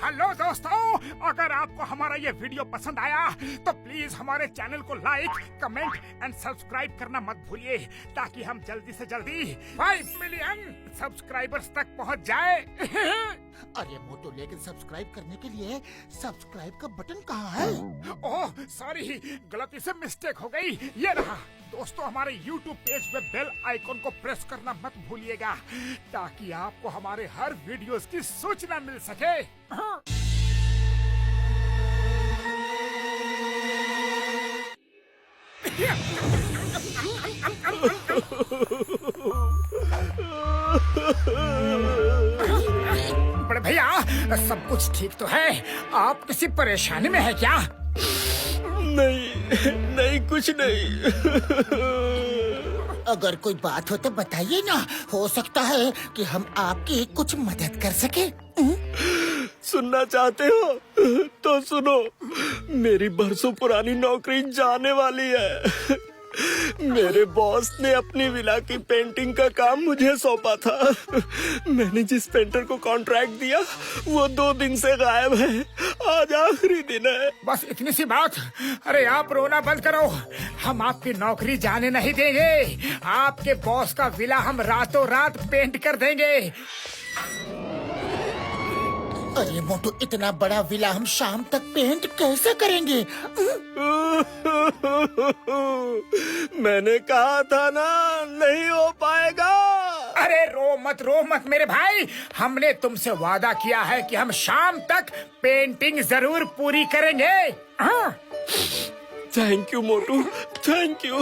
Hello दोस्तों, अगर आपको हमारा ये वीडियो पसंद आया तो प्लीज हमारे चैनल को लाइक, कमेंट एंड सब्सक्राइब करना मत भूलिए ताकि हम जल्दी से जल्दी 5 मिलियन सब्सक्राइबर्स तक पहुंच जाए। अरे मोटू, लेकिन सब्सक्राइब करने के लिए सब्सक्राइब का बटन कहाँ है? ओह सॉरी, गलती से मिस्टेक हो गई। ये रहा। दोस्तों, हमारे YouTube पेज पे बेल आइकॉन को प्रेस करना मत भूलिएगा ताकि आपको हमारे हर वीडियोस की सूचना मिल सके। बड़े भैया, सब कुछ ठीक तो है? आप किसी परेशानी में है क्या? नहीं कुछ नहीं। अगर कोई बात हो तो बताइए ना, हो सकता है कि हम आपकी कुछ मदद कर सके। सुनना चाहते हो तो सुनो, मेरी बरसों पुरानी नौकरी जाने वाली है। मेरे बॉस ने अपनी विला की पेंटिंग का काम मुझे सौंपा था। मैंने जिस पेंटर को कॉन्ट्रैक्ट दिया वो 2 दिन से गायब है। आज आखिरी दिन है। बस इतनी सी बात? अरे आप रोना बंद करो, हम आपकी नौकरी जाने नहीं देंगे। आपके बॉस का विला हम रातों रात पेंट कर देंगे। अरे मोटू, इतना बड़ा विला हम शाम तक पेंट कैसे करेंगे? मैंने कहा था ना, नहीं हो पाएगा। अरे रो मत मेरे भाई, हमने तुमसे वादा किया है कि हम शाम तक पेंटिंग जरूर पूरी करेंगे। Thank you Motu, thank you.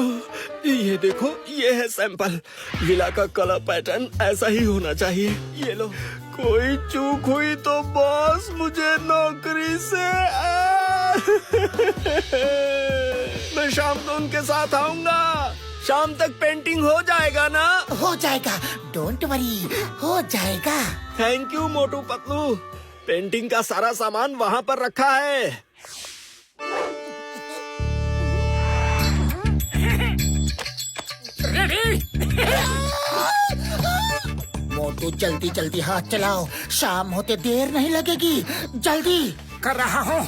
ये देखो, ये है सैंपल। विला का कलर पैटर्न ऐसा ही होना चाहिए। ये लो। कोई चूक हुई तो बॉस मुझे नौकरी से मैं शाम को उनके साथ आऊंगा। शाम तक पेंटिंग हो जाएगा ना? हो जाएगा, डोंट वरी, हो जाएगा। Thank you Motu Patlu. Painting का सारा सामान वहाँ पर रखा है। मोटू, जल्दी जल्दी हाथ चलाओ, शाम होते देर नहीं लगेगी। जल्दी कर रहा हूँ।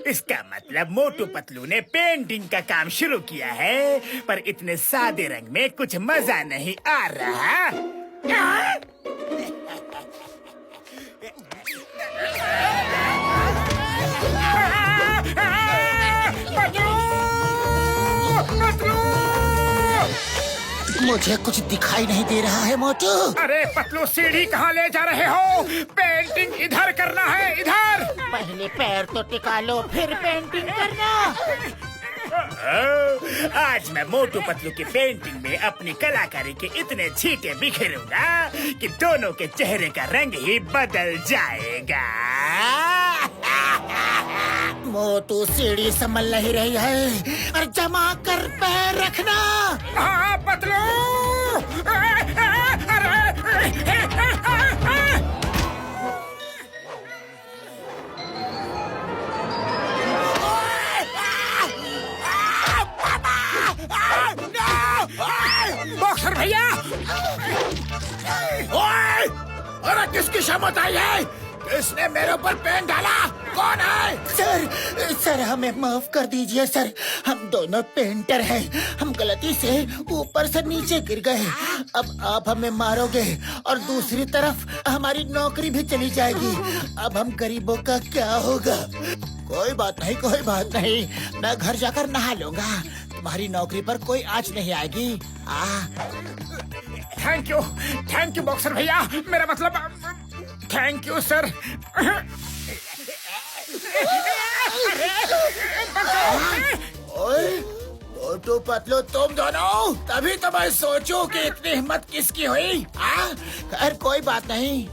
इसका मतलब मोटू पतलू ने पेंटिंग का काम शुरू किया है, पर इतने सादे रंग में कुछ मजा नहीं आ रहा। मुझे कुछ दिखाई नहीं दे रहा है मोटू। अरे पतलू, सीढ़ी कहाँ ले जा रहे हो? पेंटिंग इधर करना है, इधर। पहले पैर तो टिका लो, फिर पेंटिंग करना। आज मैं मोटू पतलू की पेंटिंग में अपनी कलाकारी के इतने छींटे बिखेरूंगा कि दोनों के चेहरे का रंग ही बदल जाएगा। मोटू, सीढ़ी संभल नहीं रही है, और जमा कर पैर रखना। हाँ पतलू। बॉक्सर भैया! ओए! अरे किसकी शामत आई है? किसने मेरे ऊपर पेंट डाला? कौन है? सर हमें माफ कर दीजिए सर, हम दोनों पेंटर हैं। हम गलती से ऊपर से नीचे गिर गए। अब आप हमें मारोगे और दूसरी तरफ हमारी नौकरी भी चली जाएगी। अब हम गरीबों का क्या होगा? कोई बात नहीं, कोई बात नहीं, मैं घर जाकर नहा लूंगा। तुम्हारी नौकरी पर कोई आँच नहीं आएगी। थैंक यू बॉक्सर भैया, मेरा मतलब thank you sir. Motu Patlu, तुम दोनों, तभी तो मैं सोचूं कि इतनी हिम्मत किसकी हुई। खैर कोई बात नहीं।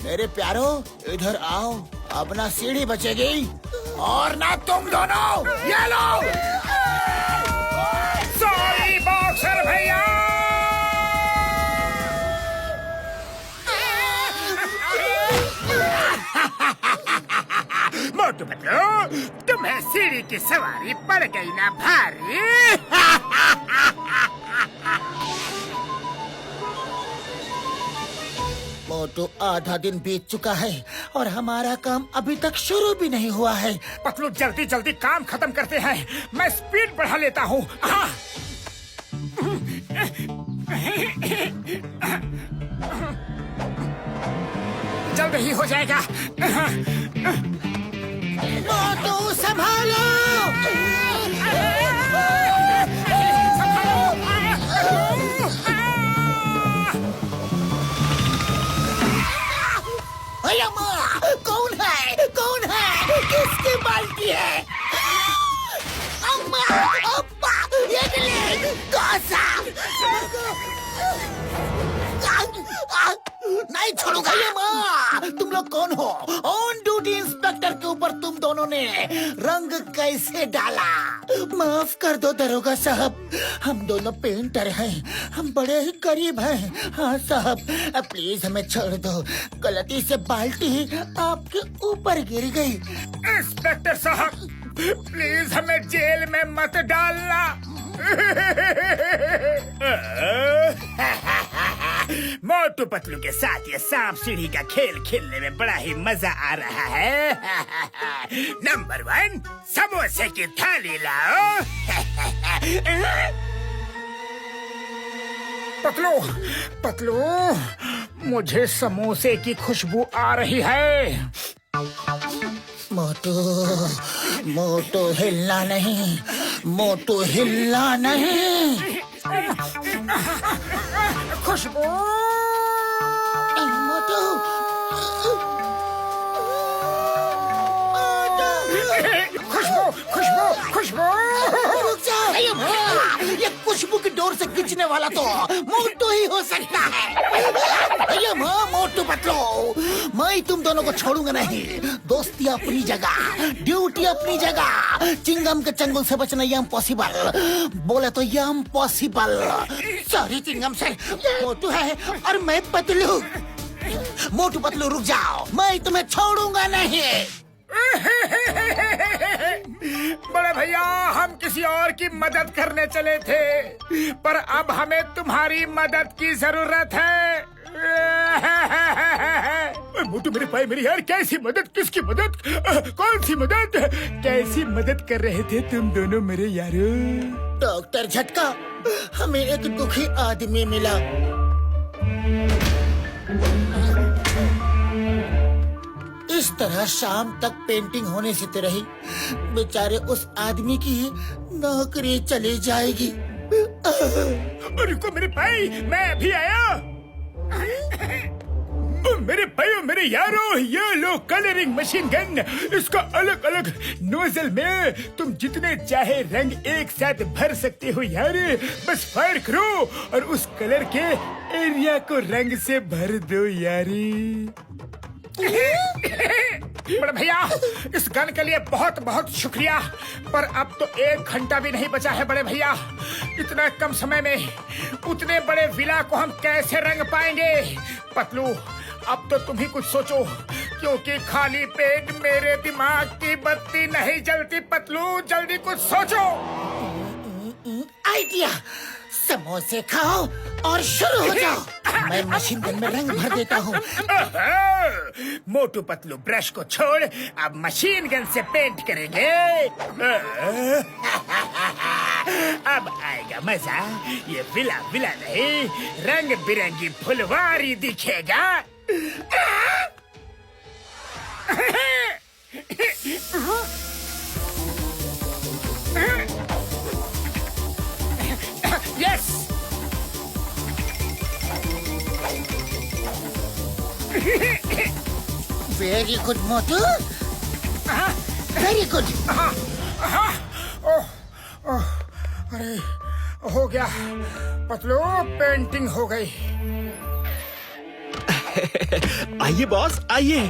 मेरे प्यारो, इधर आओ, अपना सीढ़ी बचेगी और ना तुम दोनों। ये लो। सॉरी बॉक्सर भैया। मोटू पतलू, तुम्हें सीढ़ी की सवारी पड़ गई ना भारी। मोटू, आधा दिन बीत चुका है और हमारा काम अभी तक शुरू भी नहीं हुआ है। पतलू जल्दी जल्दी काम खत्म करते हैं, मैं स्पीड बढ़ा लेता हूँ। जल्द ही हो जाएगा। मोटू संभालो। अम्मा, कौन है? कौन है? किसकी बाल्टी है? अम्मा, अब्बा, ये ले, कौसा? नहीं छोड़ूंगा ये माँ। तुम लोग कौन हो? ऑन ड्यूटी इंस्पेक्टर के ऊपर तुम दोनों ने रंग कैसे डाला? माफ कर दो दरोगा साहब, हम दोनों पेंटर हैं, हम बड़े ही गरीब हैं। हाँ साहब, प्लीज हमें छोड़ दो, गलती से बाल्टी आपके ऊपर गिर गई। इंस्पेक्टर साहब, प्लीज हमें जेल में मत डालना। मोटू पतलू के साथ ये सांप सीढ़ी का खेल खेलने में बड़ा ही मजा आ रहा है। नंबर 1, समोसे की थाली लाओ। पतलू, पतलू, मुझे समोसे की खुशबू आ रही है। मोटू, मोटू हिलना नहीं, मोटू हिलना नहीं। खुशबू, मोटू, खुशबू, खुशबू, खुशबू। रुक जाओ। ये खुशबू की डोर से खींचने वाला तो मोटू ही हो सकता है। मोटू पतलू, मैं तुम दोनों को छोड़ूंगा नहीं। दोस्ती अपनी जगह, ड्यूटी अपनी जगह। चिंगम के चंगुल से बचना ये इम्पॉसिबल, बोले तो ये इम्पॉसिबल। सॉरी चिंगम सर, मोटू है और मैं पतलू। मोटू पतलू रुक जाओ, मैं तुम्हें छोड़ूंगा नहीं। बड़े भैया, हम किसी और की मदद करने चले थे, पर अब हमें तुम्हारी मदद की जरूरत है। मोटू मेरे भाई, मेरी यार, कैसी मदद? किसकी मदद? कौन सी मदद? कैसी मदद कर रहे थे तुम दोनों मेरे यारो? डॉक्टर झटका, हमें एक दुखी आदमी मिला। इस तरह शाम तक पेंटिंग होने से तो रही, बेचारे उस आदमी की नौकरी चली जाएगी। रुको मेरे भाई, मैं अभी आया। मेरे भाइयों, मेरे यारो, ये लो कलरिंग मशीन गन। इसका अलग अलग नोजल में तुम जितने चाहे रंग एक साथ भर सकते हो यार। बस फायर करो और उस कलर के एरिया को रंग से भर दो यारी। बड़े भैया, इस गन के लिए बहुत बहुत शुक्रिया, पर अब तो 1 घंटा भी नहीं बचा है। बड़े भैया, इतना कम समय में उतने बड़े विला को हम कैसे रंग पाएंगे? पतलू, अब तो तुम ही कुछ सोचो, क्योंकि खाली पेट मेरे दिमाग की बत्ती नहीं जलती। पतलू, जल्दी कुछ सोचो। आइडिया, समोसे खाओ और शुरू हो जाओ। मैं मशीन गन में रंग भर देता हूँ। मोटू पतलू, ब्रश को छोड़, अब मशीन गन से पेंट करेंगे। अब आएगा मजा। ये विला विला नहीं, रंग बिरंगी फुलवारी दिखेगा। यस, वेरी गुड मोटू, वेरी गुड। अरे हो गया पतलू, पेंटिंग हो गई। आइए बॉस, आइए।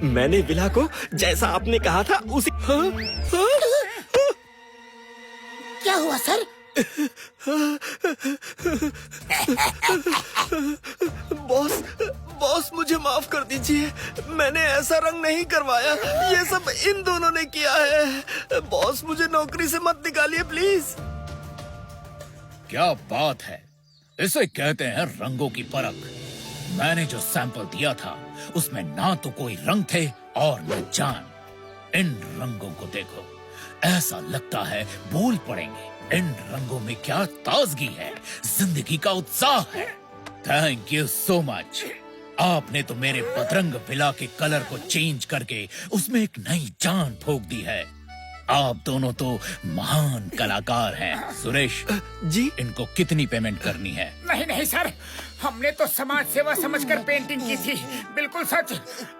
मैंने विला को जैसा आपने कहा था उसी। क्या हुआ सर? बॉस, बॉस मुझे माफ कर दीजिए, मैंने ऐसा रंग नहीं करवाया, ये सब इन दोनों ने किया है। बॉस, मुझे नौकरी से मत निकालिए प्लीज। क्या बात है, इसे कहते हैं रंगों की परख। मैंने जो सैंपल दिया था उसमें ना तो कोई रंग थे और न जान। इन रंगों को देखो, ऐसा लगता है बोल पड़ेंगे। इन रंगों में क्या ताजगी है, जिंदगी का उत्साह है। Thank you so much. आपने तो मेरे बदरंग विला के कलर को चेंज करके उसमें एक नई जान फूंक दी है। आप दोनों तो महान कलाकार हैं। सुरेश जी, इनको कितनी पेमेंट करनी है? नहीं नहीं सर, हमने तो समाज सेवा समझकर पेंटिंग की थी। बिल्कुल सच।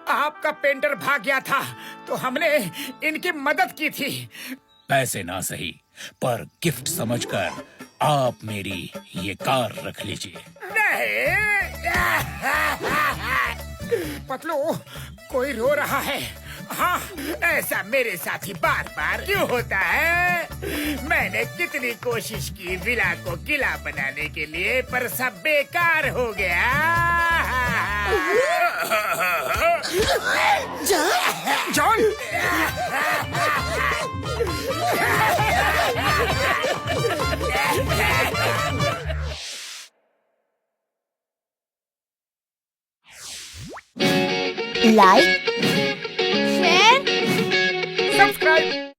आपका पेंटर भाग गया था तो हमने इनकी मदद की थी। पैसे ना सही, पर गिफ्ट समझकर आप मेरी ये कार रख लीजिए। पतलू, कोई रो रहा है। हाँ, ऐसा मेरे साथ ही बार बार क्यों होता है? मैंने कितनी कोशिश की विला को किला बनाने के लिए, पर सब बेकार हो गया। John, like, share, subscribe.